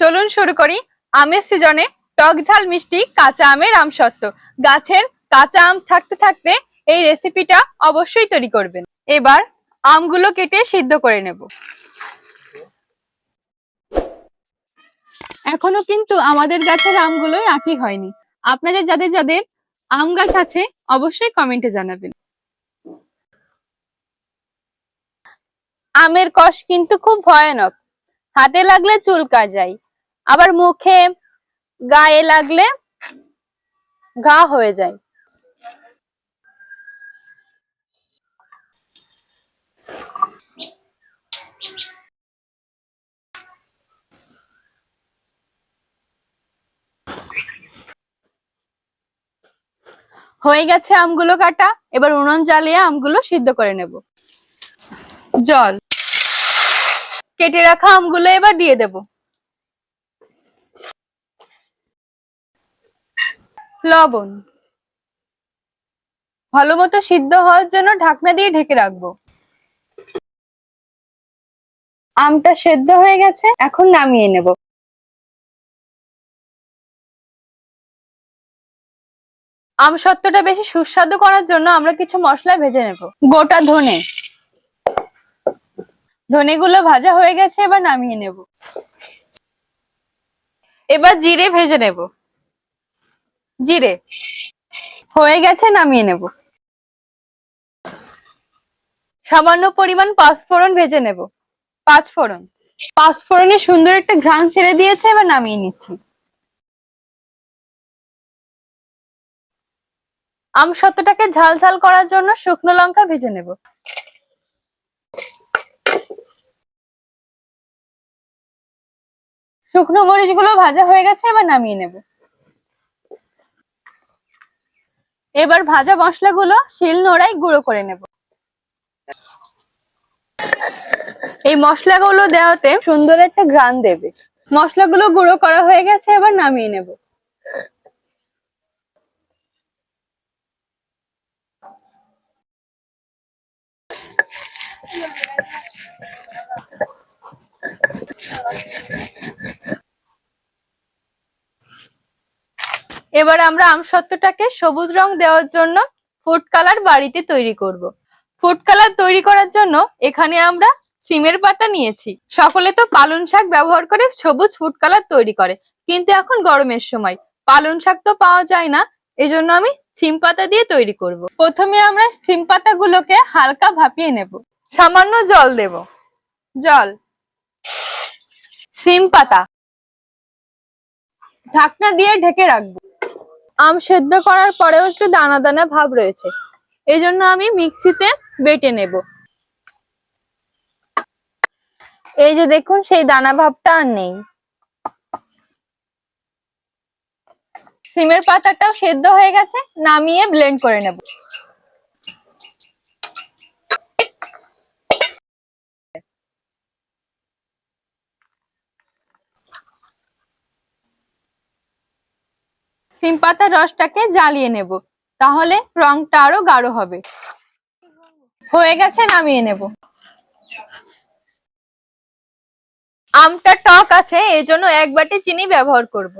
চলুন শুরু করি আমের সিজনে টক ঝাল মিষ্টি কাঁচা আমের আমসত্ত্ব। গাছের কাঁচা আম থাকতে থাকতে এই রেসিপিটা অবশ্যই তৈরি করবেন। এবার আমগুলো কেটে সিদ্ধ করে নেব। এখনো কিন্তু আমাদের গাছের আমগুলোই আঁকি হয়নি। আপনাদের যাদের যাদের আম গাছ আছে অবশ্যই কমেন্টে জানাবেন। আমের কষ কিন্তু খুব ভয়ানক, হাতে লাগলে চুলকা যায়, আবার মুখে গায়ে লাগলে ঘা হয়ে যায়। হয়ে গেছে আমগুলো কাটা, এবার উনুন জ্বালিয়ে আমগুলো সিদ্ধ করে নেব। জল, কেটে রাখা আমগুলো এবার দিয়ে দেব। লবণ, ভালো মতো সিদ্ধ হওয়ার জন্য ঢাকনা দিয়ে ঢেকে রাখবো। আমটা সেদ্ধ হয়ে গেছে, এখন নামিয়ে নেব। আমসত্ত্বটা বেশি সুস্বাদু করার জন্য আমরা কিছু মশলা ভেজে নেব। গোটা ধনেগুলো ভাজা হয়ে গেছে, এবার নামিয়ে নেব। এবার জিরে ভেজে নেব। জিরে হয়ে গেছে, নামিয়ে নেব। সামান্য পরিমাণ পাঁচফোড়ন ভেজে নেব। পাঁচফোড়নে সুন্দর একটা ঘ্রাণ ছেড়ে দিয়েছে, এবার নামিয়ে নিচ্ছি। আমসত্ত্বটাকে ঝাল ঝাল করার জন্য শুকনো লঙ্কা ভেজে নেব। শুকনো মরিচ গুলো ভাজা হয়ে গেছে, এবার নামিয়ে নেব। এবার ভাজা মশলাগুলো শিল নোড়ায় গুঁড়ো করে নেব। এই মশলাগুলো দেওয়াতে সুন্দর একটা ঘ্রাণ দেবে। মশলাগুলো গুঁড়ো করা হয়ে গেছে, এবার নামিয়ে নেব। এবার আমরা আমসত্ত্বটাকে সবুজ রং দেওয়ার জন্য ফুড কালার বাড়িতে তৈরি করব। ফুড কালার তৈরি করার জন্য এখানে আমরা সিমের পাতা নিয়েছি। সকলে তো পালং শাক ব্যবহার করে সবুজ ফুড কালার তৈরি করে, কিন্তু এখন গরমের সময় পালং শাক তো পাওয়া যায় না, এজন্য আমি সিম পাতা দিয়ে তৈরি করব। প্রথমে আমরা সিম পাতাগুলোকে হালকা ভাপিয়ে নেব। সামান্য জল দেব। জল, সিম পাতা, ঢাকনা দিয়ে ঢেকে রাখবো। আম সেদ্ধ করার পরেও একটু দানা দানা ভাব রয়েছে, এই জন্য আমি মিক্সিতে বেটে নেব। এই যে দেখুন, সেই দানা ভাবটা আর নেই। সিমের পাতাটাও সেদ্ধ হয়ে গেছে, নামিয়ে ব্লেন্ড করে নেব। সিম পাতার রসটাকে জ্বালিয়ে নেব, তাহলে রংটা আরো গাঢ় হবে। হয়ে গেছে, নামিয়ে নেব। আমটা টক আছে, এই জন্য 1 বাটি চিনি ব্যবহার করব।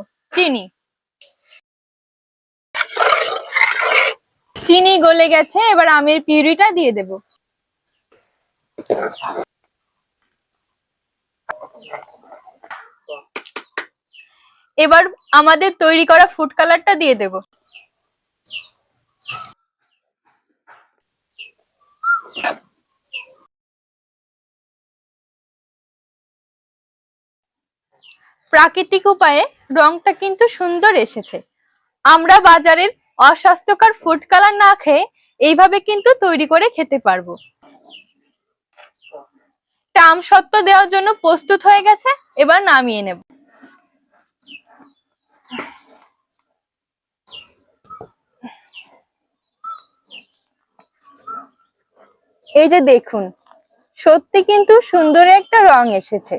চিনি গলে গেছে, এবার আমের পিউরিটা দিয়ে দেব। এবার আমাদের তৈরি করা ফুড কালারটা দিয়ে দেব। প্রাকৃতিক উপায়ে রংটা কিন্তু সুন্দর এসেছে। আমরা বাজারের অস্বাস্থ্যকর ফুড কালার না খেয়ে এইভাবে কিন্তু তৈরি করে খেতে পারবো। আমসত্ত্ব দেওয়ার জন্য প্রস্তুত হয়ে গেছে, এবার নামিয়ে নেব। এই যে দেখুন, সত্যি কিন্তু সুন্দর একটা রং এসেছে।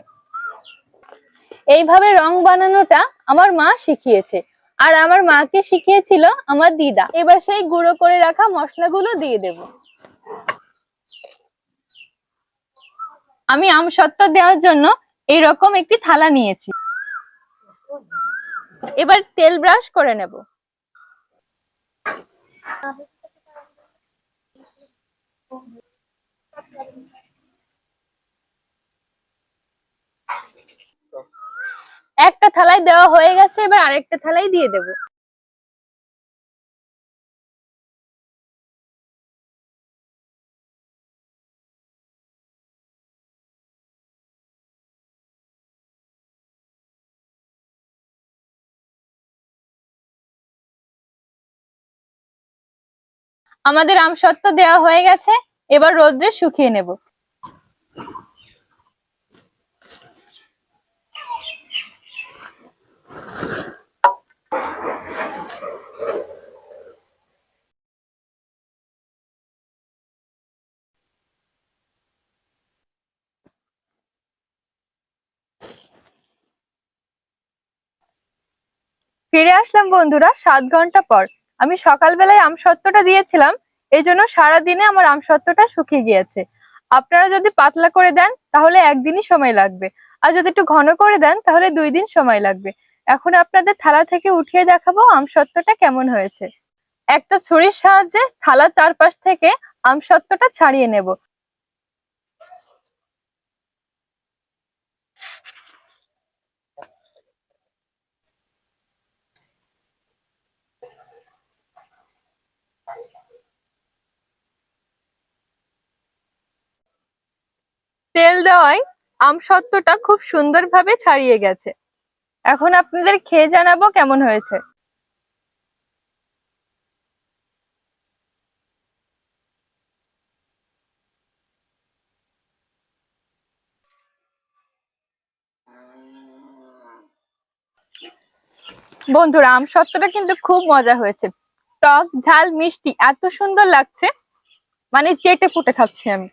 এইভাবে রং বানানোটা আমার মা শিখিয়েছে, আর আমার মাকে শিখিয়েছিল আমার দিদা। এবার সেই গুঁড়ো করে রাখা মশলাগুলো দিয়ে দেব। আমি আমসত্ত্ব দেওয়ার জন্য এইরকম একটি থালা নিয়েছি। এবার তেল ব্রাশ করে নেব। একটা থালায় দেওয়া হয়ে গেছে, এবার আরেকটা থালায় দিয়ে দেব। আমাদের আমসত্ত্ব দেওয়া হয়ে গেছে, এবার রোদ্রে শুকিয়ে নেব। ফিরে আসলাম বন্ধুরা 7 ঘন্টা পর। আমি সকালবেলায় আমসত্ত্বটা দিয়েছিলাম, এই জন্য সারাদিনে আমার আমসত্ত্বটা শুকিয়ে গিয়েছে। আপনারা যদি পাতলা করে দেন তাহলে একদিনই সময় লাগবে, আর যদি একটু ঘন করে দেন তাহলে 2 দিন সময় লাগবে। এখন আপনাদের থালা থেকে উঠিয়ে দেখাবো আমসত্ত্বটা কেমন হয়েছে। একটা ছুরির সাহায্যে থালার চারপাশ থেকে আমসত্ত্বটা ছাড়িয়ে নেব। তেল দেওয়ায় আমসত্ত্বটা খুব সুন্দরভাবে ছাড়িয়ে গেছে। এখন আপনাদের খেয়ে জানাবো কেমন হয়েছে। বন্ধুরা, আমসত্ত্বটা কিন্তু খুব মজা হয়েছে। টক ঝাল মিষ্টি এত সুন্দর লাগছে, মানে চেটে পুটে খাচ্ছি আমি।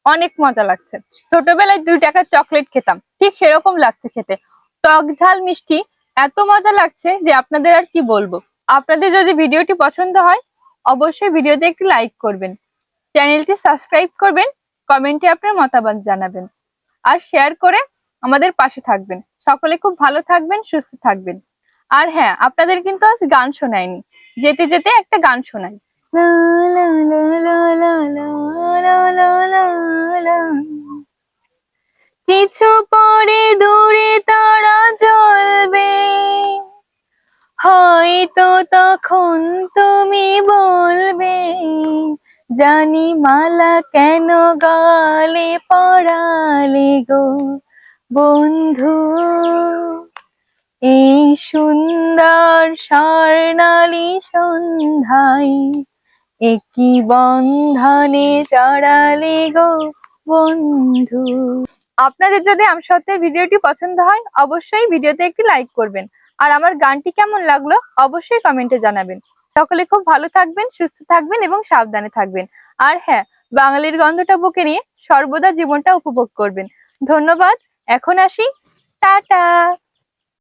অনেক মজা লাগছে। ছোটবেলায় 2 টাকার চকলেট খেতাম, ঠিক সেরকম লাগছে খেতে। টক ঝাল মিষ্টি এত মজা লাগছে যে আপনাদের আর কি বলবো। আপনাদের যদি ভিডিওটি পছন্দ হয় অবশ্যই ভিডিওতে একটি লাইক করবেন, চ্যানেলটি সাবস্ক্রাইব করবেন, কমেন্টে আপনার মতামত জানাবেন, আর শেয়ার করে আমাদের পাশে থাকবেন। সকলে খুব ভালো থাকবেন, সুস্থ থাকবেন। আর হ্যাঁ, আপনাদের কিন্তু আজ গান শোনায়নি, যেতে যেতে একটা গান শোনাই। লা লা লা লা লা লা লা লা লা লা। কিছু পরে দূরে তারা জ্বলবে, হয়তো তখন তুমি বলবে, জানি মালা কেন গালে পরালে গো বন্ধু, এই সুন্দর স্বর্ণালী সন্ধ্যায় একই বন্ধনে জড়ালে গো বন্ধু। আপনাদের যদি আমসত্ত্বের ভিডিওটি পছন্দ হয় অবশ্যই ভিডিওতে একটি লাইক করবেন, আর আমার গানটি কেমন লাগলো অবশ্যই কমেন্টে জানাবেন। সকলে খুব ভালো থাকবেন, সুস্থ থাকবেন এবং সাবধানে থাকবেন। আর হ্যাঁ, বাঙালির গন্ধটা বুকে নিয়ে সর্বদা জীবনটা উপভোগ করবেন। ধন্যবাদ। এখন আসি, টাটা।